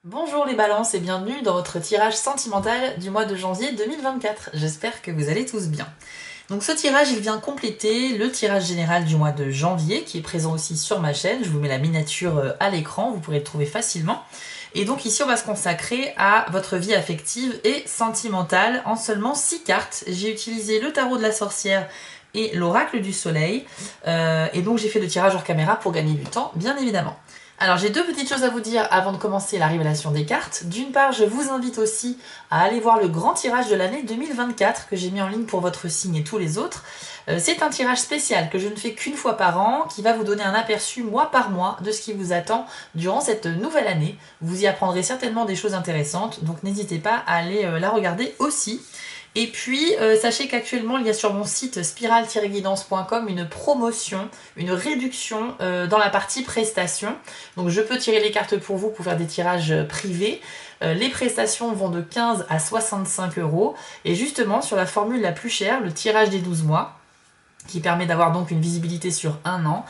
Bonjour les balances et bienvenue dans votre tirage sentimental du mois de janvier 2024. J'espère que vous allez tous bien. Donc ce tirage, il vient compléter le tirage général du mois de janvier qui est présent aussi sur ma chaîne. Je vous mets la miniature à l'écran, vous pourrez le trouver facilement. Et donc ici, on va se consacrer à votre vie affective et sentimentale en seulement 6 cartes. J'ai utilisé le tarot de la sorcière et l'oracle du soleil. Et donc j'ai fait le tirage hors caméra pour gagner du temps, bien évidemment. Alors j'ai deux petites choses à vous dire avant de commencer la révélation des cartes. D'une part, je vous invite aussi à aller voir le grand tirage de l'année 2024 que j'ai mis en ligne pour votre signe et tous les autres. C'est un tirage spécial que je ne fais qu'une fois par an qui va vous donner un aperçu mois par mois de ce qui vous attend durant cette nouvelle année. Vous y apprendrez certainement des choses intéressantes, donc n'hésitez pas à aller la regarder aussi. Et puis, sachez qu'actuellement, il y a sur mon site spiral-guidance.com une promotion, une réduction dans la partie prestations. Donc, je peux tirer les cartes pour vous pour faire des tirages privés. Les prestations vont de 15 à 65 euros. Et justement, sur la formule la plus chère, le tirage des 12 mois, qui permet d'avoir donc une visibilité sur un an,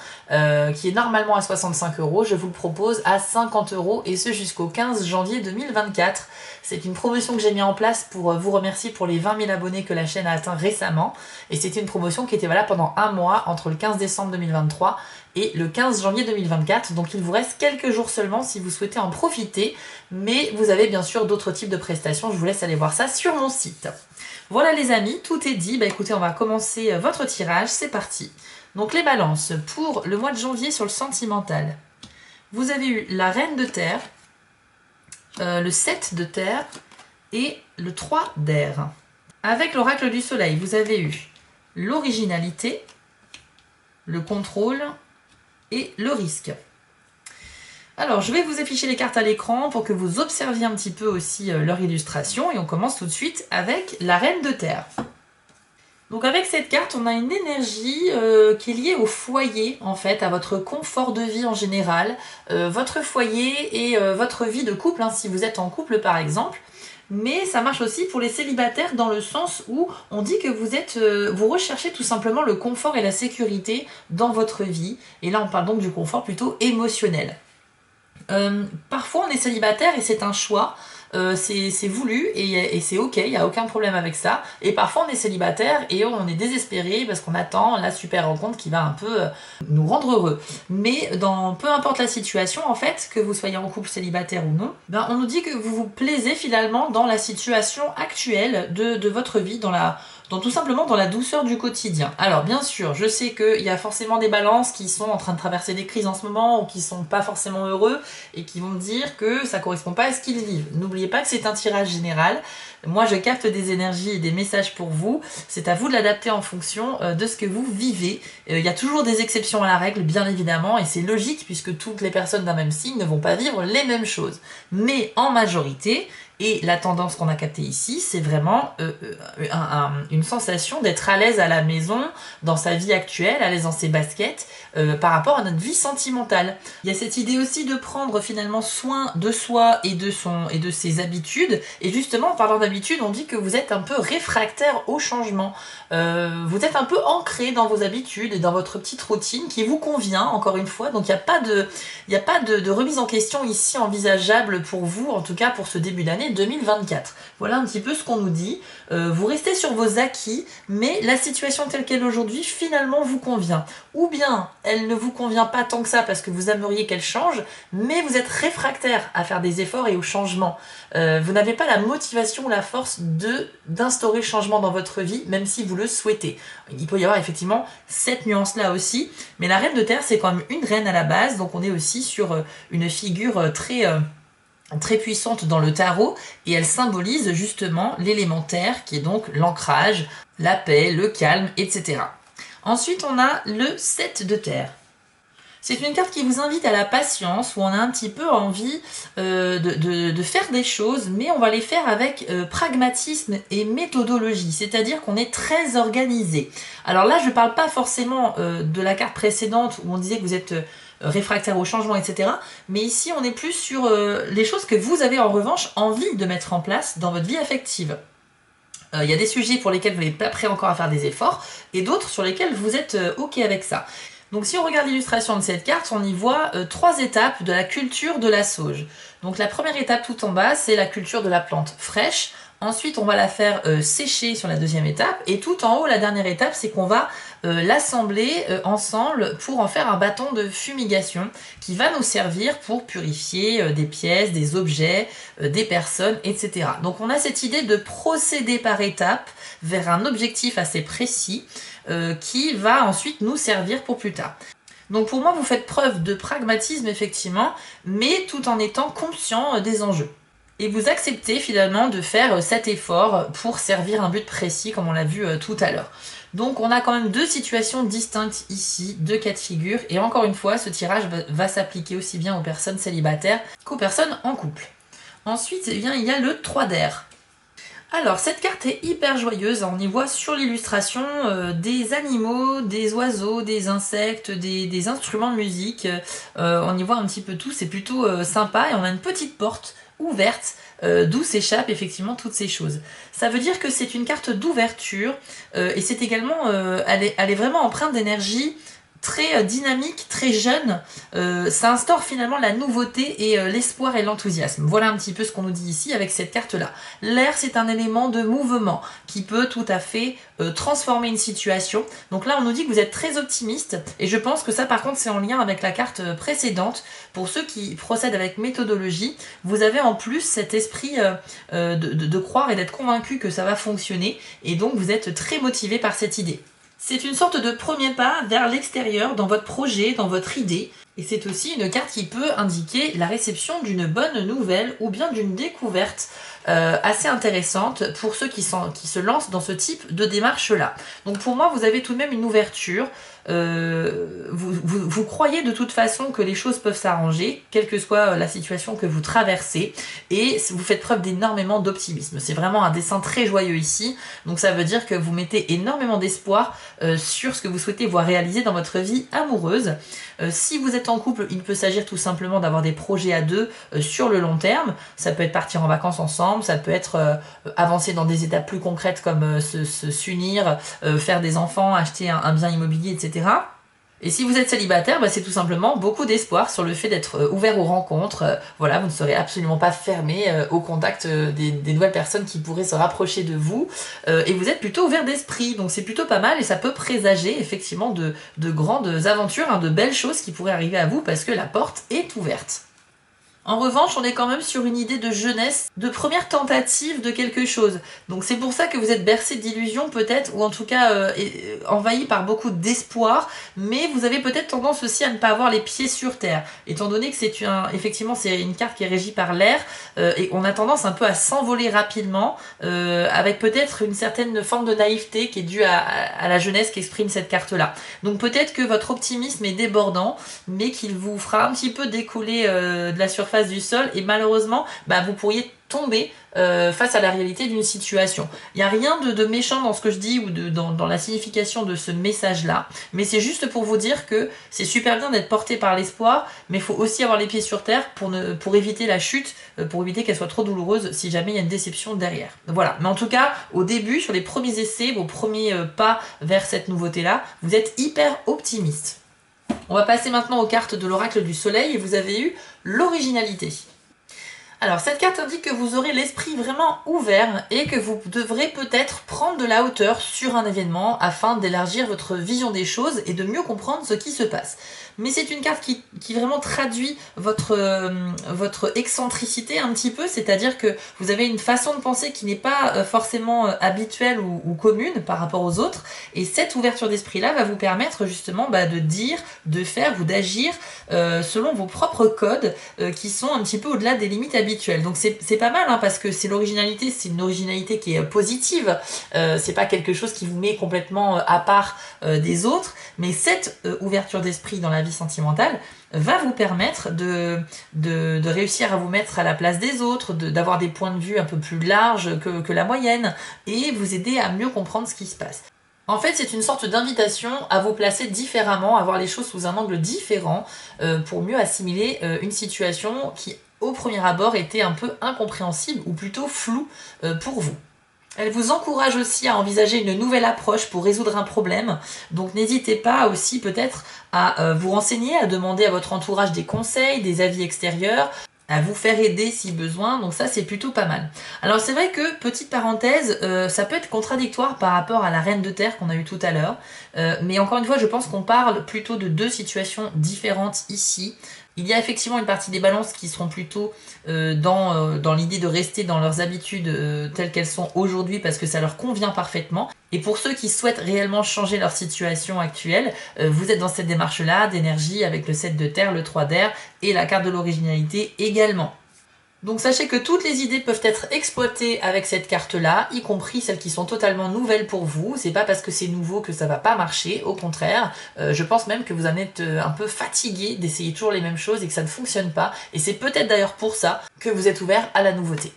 qui est normalement à 65 euros, je vous le propose à 50 euros et ce jusqu'au 15 janvier 2024. C'est une promotion que j'ai mis en place pour vous remercier pour les 20 000 abonnés que la chaîne a atteint récemment. Et c'était une promotion qui était valable pendant un mois, entre le 15 décembre 2023 et le 15 janvier 2024. Donc il vous reste quelques jours seulement si vous souhaitez en profiter. Mais vous avez bien sûr d'autres types de prestations, je vous laisse aller voir ça sur mon site. Voilà les amis, tout est dit. Bah écoutez, on va commencer votre tirage, c'est parti. Donc les balances, pour le mois de janvier sur le sentimental. Vous avez eu la reine de terre, le 7 de terre et le 3 d'air. Avec l'oracle du soleil, vous avez eu l'originalité, le contrôle et le risque. Alors, je vais vous afficher les cartes à l'écran pour que vous observiez un petit peu aussi leur illustration. Et on commence tout de suite avec la reine de terre. Donc avec cette carte, on a une énergie qui est liée au foyer, en fait, à votre confort de vie en général, votre foyer et votre vie de couple, hein, si vous êtes en couple par exemple. Mais ça marche aussi pour les célibataires dans le sens où on dit que vous recherchez tout simplement le confort et la sécurité dans votre vie. Et là, on parle donc du confort plutôt émotionnel. Parfois on est célibataire et c'est un choix, c'est voulu et c'est ok, il n'y a aucun problème avec ça. Et parfois on est célibataire et on est désespéré parce qu'on attend la super rencontre qui va un peu nous rendre heureux. Mais peu importe la situation en fait, que vous soyez en couple célibataire ou non, ben, on nous dit que vous vous plaisez finalement dans la situation actuelle de votre vie, tout simplement dans la douceur du quotidien. Alors bien sûr, je sais qu'il y a forcément des balances qui sont en train de traverser des crises en ce moment ou qui sont pas forcément heureux et qui vont me dire que ça correspond pas à ce qu'ils vivent. N'oubliez pas que c'est un tirage général. Moi, je capte des énergies et des messages pour vous. C'est à vous de l'adapter en fonction de ce que vous vivez. Il y a toujours des exceptions à la règle, bien évidemment, et c'est logique puisque toutes les personnes d'un même signe ne vont pas vivre les mêmes choses. Mais en majorité, et la tendance qu'on a captée ici, c'est vraiment une sensation d'être à l'aise à la maison, dans sa vie actuelle, à l'aise dans ses baskets, par rapport à notre vie sentimentale. Il y a cette idée aussi de prendre finalement soin de soi et de ses habitudes. Et justement, en parlant d'habitude, on dit que vous êtes un peu réfractaire au changement. Vous êtes un peu ancré dans vos habitudes et dans votre petite routine qui vous convient, encore une fois. Donc il n'y a pas de remise en question ici envisageable pour vous, en tout cas pour ce début d'année 2024. Voilà un petit peu ce qu'on nous dit. Vous restez sur vos acquis, mais la situation telle qu'elle est aujourd'hui finalement vous convient. Ou bien elle ne vous convient pas tant que ça parce que vous aimeriez qu'elle change, mais vous êtes réfractaire à faire des efforts et au changement. Vous n'avez pas la motivation ou la force d'instaurer le changement dans votre vie, même si vous le souhaitez. Il peut y avoir effectivement cette nuance-là aussi, mais la reine de terre, c'est quand même une reine à la base, donc on est aussi sur une figure très puissante dans le tarot, et elle symbolise justement l'élémentaire, qui est donc l'ancrage, la paix, le calme, etc. Ensuite, on a le 7 de terre. C'est une carte qui vous invite à la patience, où on a un petit peu envie de faire des choses, mais on va les faire avec pragmatisme et méthodologie, c'est-à-dire qu'on est très organisé. Alors là, je ne parle pas forcément de la carte précédente, où on disait que vous êtes réfractaire au changement, etc. Mais ici, on est plus sur les choses que vous avez en revanche envie de mettre en place dans votre vie affective. Il y a des sujets pour lesquels vous n'êtes pas prêt encore à faire des efforts, et d'autres sur lesquels vous êtes OK avec ça. Donc si on regarde l'illustration de cette carte, on y voit 3 étapes de la culture de la sauge. Donc la première étape tout en bas, c'est la culture de la plante fraîche. Ensuite, on va la faire sécher sur la deuxième étape. Et tout en haut, la dernière étape, c'est qu'on va l'assembler ensemble pour en faire un bâton de fumigation qui va nous servir pour purifier des pièces, des objets, des personnes, etc. Donc on a cette idée de procéder par étapes vers un objectif assez précis qui va ensuite nous servir pour plus tard. Donc pour moi, vous faites preuve de pragmatisme effectivement, mais tout en étant conscient des enjeux. Et vous acceptez finalement de faire cet effort pour servir un but précis, comme on l'a vu tout à l'heure. Donc on a quand même deux situations distinctes ici, deux cas de figure, et encore une fois, ce tirage va s'appliquer aussi bien aux personnes célibataires qu'aux personnes en couple. Ensuite, eh bien, il y a le 3 d'air. Alors, cette carte est hyper joyeuse, on y voit sur l'illustration des animaux, des oiseaux, des insectes, des instruments de musique, on y voit un petit peu tout, c'est plutôt sympa, et on a une petite porte ouverte d'où s'échappent effectivement toutes ces choses. Ça veut dire que c'est une carte d'ouverture et c'est également, elle est vraiment empreinte d'énergie très dynamique, très jeune. Ça instaure finalement la nouveauté et l'espoir et l'enthousiasme. Voilà un petit peu ce qu'on nous dit ici avec cette carte-là. L'air, c'est un élément de mouvement qui peut tout à fait transformer une situation. Donc là, on nous dit que vous êtes très optimiste et je pense que ça, par contre, c'est en lien avec la carte précédente. Pour ceux qui procèdent avec méthodologie, vous avez en plus cet esprit de croire et d'être convaincu que ça va fonctionner et donc vous êtes très motivé par cette idée. C'est une sorte de premier pas vers l'extérieur dans votre projet, dans votre idée. Et c'est aussi une carte qui peut indiquer la réception d'une bonne nouvelle ou bien d'une découverte assez intéressante pour ceux qui se lancent dans ce type de démarche-là. Donc pour moi, vous avez tout de même une ouverture. Vous croyez de toute façon que les choses peuvent s'arranger, quelle que soit la situation que vous traversez, et vous faites preuve d'énormément d'optimisme. C'est vraiment un dessin très joyeux ici, donc ça veut dire que vous mettez énormément d'espoir sur ce que vous souhaitez voir réaliser dans votre vie amoureuse. Si vous êtes en couple, il peut s'agir tout simplement d'avoir des projets à deux sur le long terme. Ça peut être partir en vacances ensemble, ça peut être avancer dans des étapes plus concrètes comme s'unir, faire des enfants, acheter un bien immobilier, etc. Et si vous êtes célibataire, c'est tout simplement beaucoup d'espoir sur le fait d'être ouvert aux rencontres. Voilà, vous ne serez absolument pas fermé au contact des nouvelles personnes qui pourraient se rapprocher de vous. Et vous êtes plutôt ouvert d'esprit, donc c'est plutôt pas mal et ça peut présager effectivement de grandes aventures, de belles choses qui pourraient arriver à vous parce que la porte est ouverte. En revanche, on est quand même sur une idée de jeunesse, de première tentative de quelque chose. Donc c'est pour ça que vous êtes bercé d'illusions peut-être, ou en tout cas envahi par beaucoup d'espoir, mais vous avez peut-être tendance aussi à ne pas avoir les pieds sur terre, étant donné que effectivement c'est une carte qui est régie par l'air, et on a tendance un peu à s'envoler rapidement, avec peut-être une certaine forme de naïveté qui est due à la jeunesse qu'exprime cette carte-là. Donc peut-être que votre optimisme est débordant, mais qu'il vous fera un petit peu décoller de la surface du sol et malheureusement vous pourriez tomber face à la réalité d'une situation. Il n'y a rien de méchant dans ce que je dis ou dans la signification de ce message-là, mais c'est juste pour vous dire que c'est super bien d'être porté par l'espoir, mais il faut aussi avoir les pieds sur terre pour éviter la chute, pour éviter qu'elle soit trop douloureuse si jamais il y a une déception derrière. Voilà, mais en tout cas, au début, sur les premiers essais, vos premiers pas vers cette nouveauté-là, vous êtes hyper optimiste. On va passer maintenant aux cartes de l'oracle du soleil et vous avez eu l'originalité. Alors cette carte indique que vous aurez l'esprit vraiment ouvert et que vous devrez peut-être prendre de la hauteur sur un événement afin d'élargir votre vision des choses et de mieux comprendre ce qui se passe. Mais c'est une carte qui vraiment traduit votre excentricité un petit peu, c'est-à-dire que vous avez une façon de penser qui n'est pas forcément habituelle ou commune par rapport aux autres, et cette ouverture d'esprit-là va vous permettre justement de dire, de faire ou d'agir selon vos propres codes qui sont un petit peu au-delà des limites habituelles. Donc c'est pas mal parce que c'est une originalité qui est positive, c'est pas quelque chose qui vous met complètement à part des autres, mais cette ouverture d'esprit dans la vie sentimentale va vous permettre de réussir à vous mettre à la place des autres, d'avoir des points de vue un peu plus larges que la moyenne et vous aider à mieux comprendre ce qui se passe. En fait, c'est une sorte d'invitation à vous placer différemment, à voir les choses sous un angle différent pour mieux assimiler une situation qui, au premier abord, était un peu incompréhensible ou plutôt floue pour vous. Elle vous encourage aussi à envisager une nouvelle approche pour résoudre un problème, donc n'hésitez pas aussi peut-être à vous renseigner, à demander à votre entourage des conseils, des avis extérieurs, à vous faire aider si besoin, donc ça c'est plutôt pas mal. Alors c'est vrai que, petite parenthèse, ça peut être contradictoire par rapport à la reine de terre qu'on a eu tout à l'heure, mais encore une fois je pense qu'on parle plutôt de deux situations différentes ici. Il y a effectivement une partie des balances qui seront plutôt dans l'idée de rester dans leurs habitudes telles qu'elles sont aujourd'hui parce que ça leur convient parfaitement. Et pour ceux qui souhaitent réellement changer leur situation actuelle, vous êtes dans cette démarche-là d'énergie avec le 7 de terre, le 3 d'air et la carte de l'originalité également. Donc sachez que toutes les idées peuvent être exploitées avec cette carte-là, y compris celles qui sont totalement nouvelles pour vous. C'est pas parce que c'est nouveau que ça va pas marcher, au contraire. Je pense même que vous en êtes un peu fatigué d'essayer toujours les mêmes choses et que ça ne fonctionne pas. Et c'est peut-être d'ailleurs pour ça que vous êtes ouvert à la nouveauté.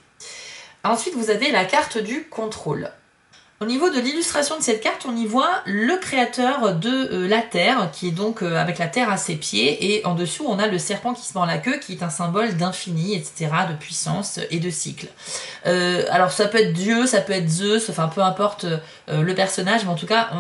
Ensuite, vous avez la carte du contrôle. Au niveau de l'illustration de cette carte, on y voit le créateur de la Terre, qui est donc avec la Terre à ses pieds, et en dessous on a le serpent qui se mord la queue, qui est un symbole d'infini, etc., de puissance et de cycle. Alors ça peut être Dieu, ça peut être Zeus, enfin peu importe le personnage, mais en tout cas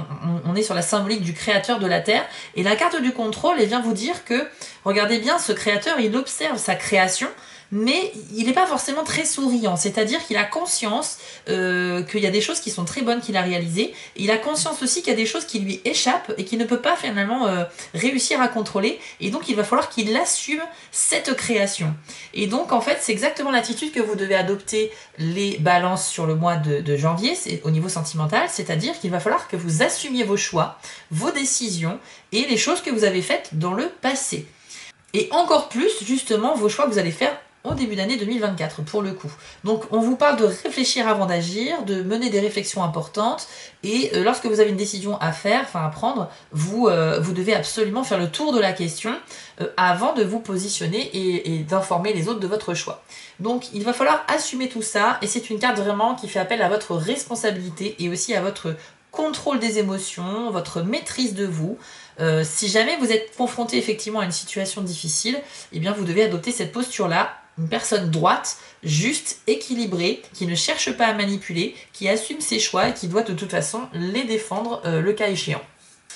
on est sur la symbolique du créateur de la Terre, et la carte du contrôle, elle vient vous dire que, regardez bien, ce créateur, il observe sa création, mais il n'est pas forcément très souriant, c'est-à-dire qu'il a conscience qu'il y a des choses qui sont très bonnes qu'il a réalisées, et il a conscience aussi qu'il y a des choses qui lui échappent et qu'il ne peut pas finalement réussir à contrôler, et donc il va falloir qu'il assume cette création. Et donc en fait c'est exactement l'attitude que vous devez adopter les balances sur le mois de janvier, c'est au niveau sentimental, c'est-à-dire qu'il va falloir que vous assumiez vos choix, vos décisions et les choses que vous avez faites dans le passé. Et encore plus justement vos choix que vous allez faire au début d'année 2024 pour le coup. Donc on vous parle de réfléchir avant d'agir, de mener des réflexions importantes, et lorsque vous avez une décision à faire, enfin à prendre, vous devez absolument faire le tour de la question avant de vous positionner et d'informer les autres de votre choix. Donc il va falloir assumer tout ça, et c'est une carte vraiment qui fait appel à votre responsabilité et aussi à votre contrôle des émotions, votre maîtrise de vous. Si jamais vous êtes confronté effectivement à une situation difficile, eh bien vous devez adopter cette posture-là, une personne droite, juste, équilibrée, qui ne cherche pas à manipuler, qui assume ses choix et qui doit de toute façon les défendre le cas échéant.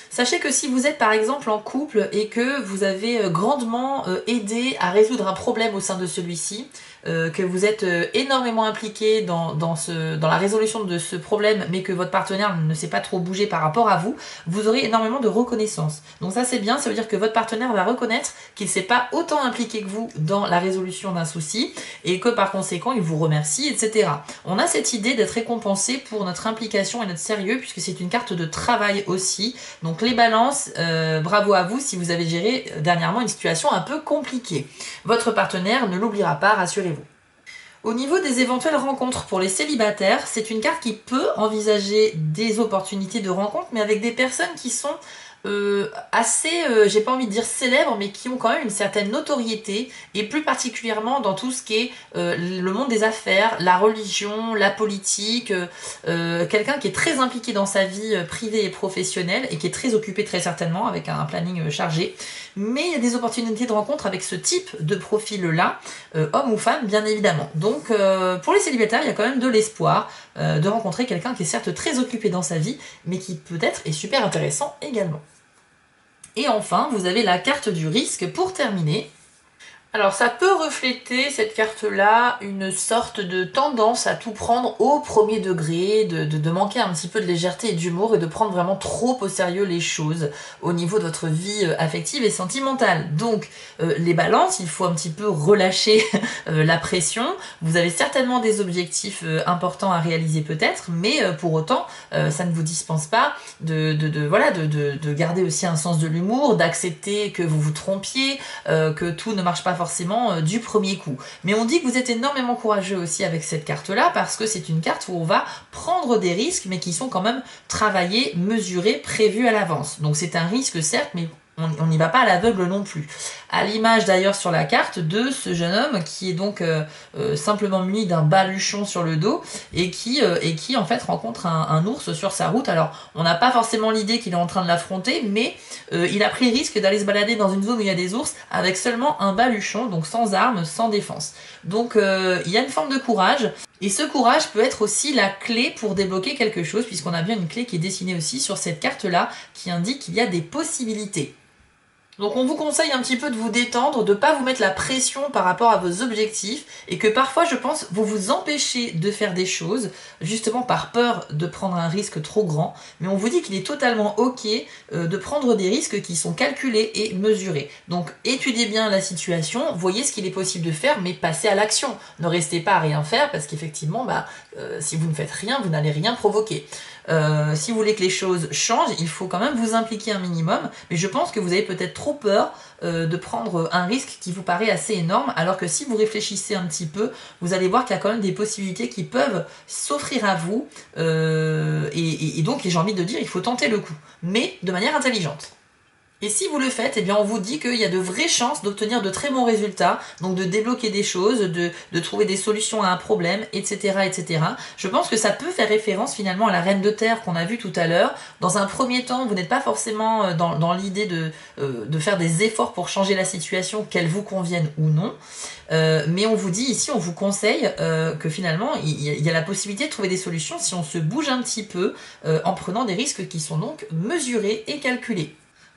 Sachez que si vous êtes par exemple en couple et que vous avez grandement aidé à résoudre un problème au sein de celui-ci, que vous êtes énormément impliqué dans la résolution de ce problème, mais que votre partenaire ne s'est pas trop bougé par rapport à vous, vous aurez énormément de reconnaissance. Donc ça c'est bien, ça veut dire que votre partenaire va reconnaître qu'il ne s'est pas autant impliqué que vous dans la résolution d'un souci, et que par conséquent il vous remercie, etc. On a cette idée d'être récompensé pour notre implication et notre sérieux, puisque c'est une carte de travail aussi. Donc les balances, bravo à vous si vous avez géré dernièrement une situation un peu compliquée. Votre partenaire ne l'oubliera pas, rassurez-vous. Au niveau des éventuelles rencontres pour les célibataires, c'est une carte qui peut envisager des opportunités de rencontre, mais avec des personnes qui sont assez, j'ai pas envie de dire célèbres, mais qui ont quand même une certaine notoriété, et plus particulièrement dans tout ce qui est le monde des affaires, la religion, la politique, quelqu'un qui est très impliqué dans sa vie privée et professionnelle, et qui est très occupé très certainement, avec un planning chargé. Mais il y a des opportunités de rencontre avec ce type de profil-là, homme ou femme bien évidemment. Donc pour les célibataires, il y a quand même de l'espoir de rencontrer quelqu'un qui est certes très occupé dans sa vie, mais qui peut-être est super intéressant également. Et enfin, vous avez la carte du risque pour terminer. Alors ça peut refléter, cette carte-là, une sorte de tendance à tout prendre au premier degré, de manquer un petit peu de légèreté et d'humour, et de prendre vraiment trop au sérieux les choses au niveau de votre vie affective et sentimentale. Donc les balances, il faut un petit peu relâcher la pression. Vous avez certainement des objectifs importants à réaliser peut-être, mais pour autant ça ne vous dispense pas de garder aussi un sens de l'humour, d'accepter que vous vous trompiez, que tout ne marche pas forcément du premier coup. Mais on dit que vous êtes énormément courageux aussi avec cette carte-là, parce que c'est une carte où on va prendre des risques, mais qui sont quand même travaillés, mesurés, prévus à l'avance. Donc c'est un risque certes, mais on n'y va pas à l'aveugle non plus. À l'image d'ailleurs sur la carte de ce jeune homme qui est donc simplement muni d'un baluchon sur le dos, et qui en fait rencontre un ours sur sa route. Alors on n'a pas forcément l'idée qu'il est en train de l'affronter, mais il a pris le risque d'aller se balader dans une zone où il y a des ours avec seulement un baluchon, donc sans armes, sans défense. Donc il y a une forme de courage. Et ce courage peut être aussi la clé pour débloquer quelque chose, puisqu'on a bien une clé qui est dessinée aussi sur cette carte-là, qui indique qu'il y a des possibilités. Donc on vous conseille un petit peu de vous détendre, de ne pas vous mettre la pression par rapport à vos objectifs et que parfois je pense vous vous empêchez de faire des choses justement par peur de prendre un risque trop grand, mais on vous dit qu'il est totalement ok de prendre des risques qui sont calculés et mesurés. Donc étudiez bien la situation, voyez ce qu'il est possible de faire, mais passez à l'action. Ne restez pas à rien faire parce qu'effectivement si vous ne faites rien, vous n'allez rien provoquer. Si vous voulez que les choses changent, il faut quand même vous impliquer un minimum, mais je pense que vous avez peut-être trop peur de prendre un risque qui vous paraît assez énorme, alors que si vous réfléchissez un petit peu, vous allez voir qu'il y a quand même des possibilités qui peuvent s'offrir à vous, et donc j'ai envie de dire, il faut tenter le coup, mais de manière intelligente. Et si vous le faites, eh bien on vous dit qu'il y a de vraies chances d'obtenir de très bons résultats, donc de débloquer des choses, de trouver des solutions à un problème, etc., etc. Je pense que ça peut faire référence finalement à la Reine de Terre qu'on a vue tout à l'heure. Dans un premier temps, vous n'êtes pas forcément dans l'idée de faire des efforts pour changer la situation, qu'elle vous convienne ou non. Mais on vous dit ici, on vous conseille que finalement, il y a la possibilité de trouver des solutions si on se bouge un petit peu en prenant des risques qui sont donc mesurés et calculés.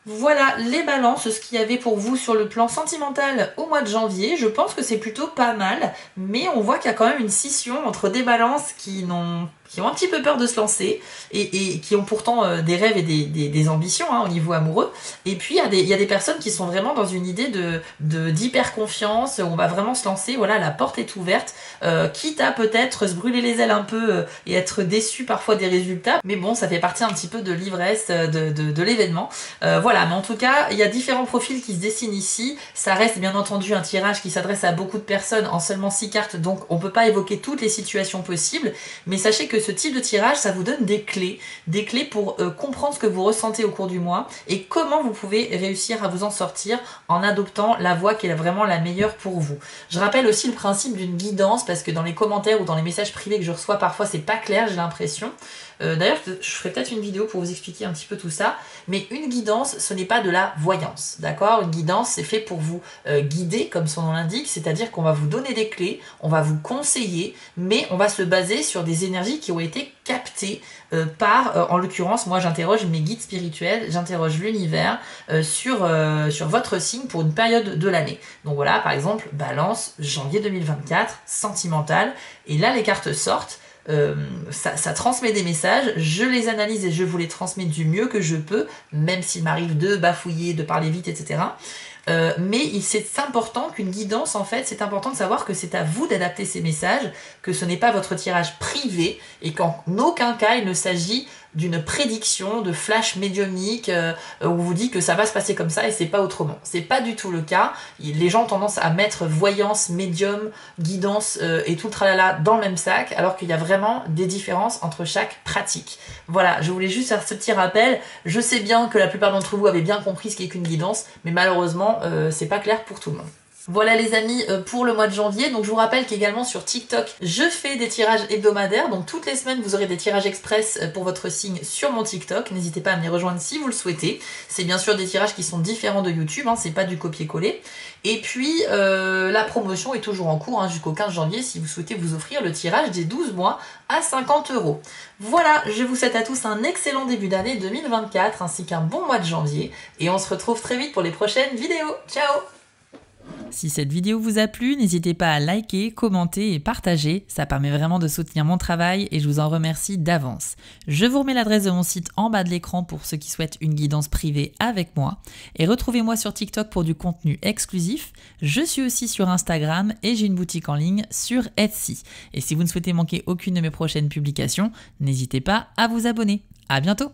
Voilà les balances, ce qu'il y avait pour vous sur le plan sentimental au mois de janvier. Je pense que c'est plutôt pas mal, mais on voit qu'il y a quand même une scission entre des balances qui ont un petit peu peur de se lancer et qui ont pourtant des rêves et des ambitions au niveau amoureux. Et puis il y a des personnes qui sont vraiment dans une idée d'hyper confiance, où on va vraiment se lancer, voilà, la porte est ouverte, quitte à peut-être se brûler les ailes un peu et être déçu parfois des résultats. Mais bon, ça fait partie un petit peu de l'ivresse de l'événement. Voilà, mais en tout cas, il y a différents profils qui se dessinent ici. Ça reste bien entendu un tirage qui s'adresse à beaucoup de personnes en seulement 6 cartes, donc on peut pas évoquer toutes les situations possibles, mais sachez que ce type de tirage, ça vous donne des clés pour comprendre ce que vous ressentez au cours du mois et comment vous pouvez réussir à vous en sortir en adoptant la voie qui est vraiment la meilleure pour vous. Je rappelle aussi le principe d'une guidance, parce que dans les commentaires ou dans les messages privés que je reçois, parfois c'est pas clair, j'ai l'impression. D'ailleurs, je ferai peut-être une vidéo pour vous expliquer un petit peu tout ça, mais une guidance, ce n'est pas de la voyance, d'accord? Une guidance, c'est fait pour vous guider, comme son nom l'indique, c'est-à-dire qu'on va vous donner des clés, on va vous conseiller, mais on va se baser sur des énergies qui ont été captées par, en l'occurrence, moi j'interroge mes guides spirituels, j'interroge l'univers sur votre signe pour une période de l'année. Donc voilà, par exemple, Balance, janvier 2024, sentimental, et là les cartes sortent. Ça transmet des messages, je les analyse et je vous les transmets du mieux que je peux, même s'il m'arrive de bafouiller, de parler vite, etc. Mais c'est important qu'une guidance, en fait, c'est important de savoir que c'est à vous d'adapter ces messages, que ce n'est pas votre tirage privé et qu'en aucun cas il ne s'agit d'une prédiction, de flash médiumnique où on vous dit que ça va se passer comme ça et c'est pas autrement. C'est pas du tout le cas. Les gens ont tendance à mettre voyance, médium, guidance et tout le tralala dans le même sac, alors qu'il y a vraiment des différences entre chaque pratique. Voilà, je voulais juste faire ce petit rappel. Je sais bien que la plupart d'entre vous avez bien compris ce qu'est qu'une guidance, mais malheureusement, c'est pas clair pour tout le monde. Voilà les amis pour le mois de janvier. Donc je vous rappelle qu'également sur TikTok, je fais des tirages hebdomadaires. Donc toutes les semaines, vous aurez des tirages express pour votre signe sur mon TikTok. N'hésitez pas à me rejoindre si vous le souhaitez. C'est bien sûr des tirages qui sont différents de YouTube, c'est pas du copier-coller. Et puis la promotion est toujours en cours jusqu'au 15 janvier si vous souhaitez vous offrir le tirage des 12 mois à 50 €. Voilà, je vous souhaite à tous un excellent début d'année 2024 ainsi qu'un bon mois de janvier. Et on se retrouve très vite pour les prochaines vidéos. Ciao! Si cette vidéo vous a plu, n'hésitez pas à liker, commenter et partager, ça permet vraiment de soutenir mon travail et je vous en remercie d'avance. Je vous remets l'adresse de mon site en bas de l'écran pour ceux qui souhaitent une guidance privée avec moi et retrouvez-moi sur TikTok pour du contenu exclusif. Je suis aussi sur Instagram et j'ai une boutique en ligne sur Etsy. Et si vous ne souhaitez manquer aucune de mes prochaines publications, n'hésitez pas à vous abonner. À bientôt!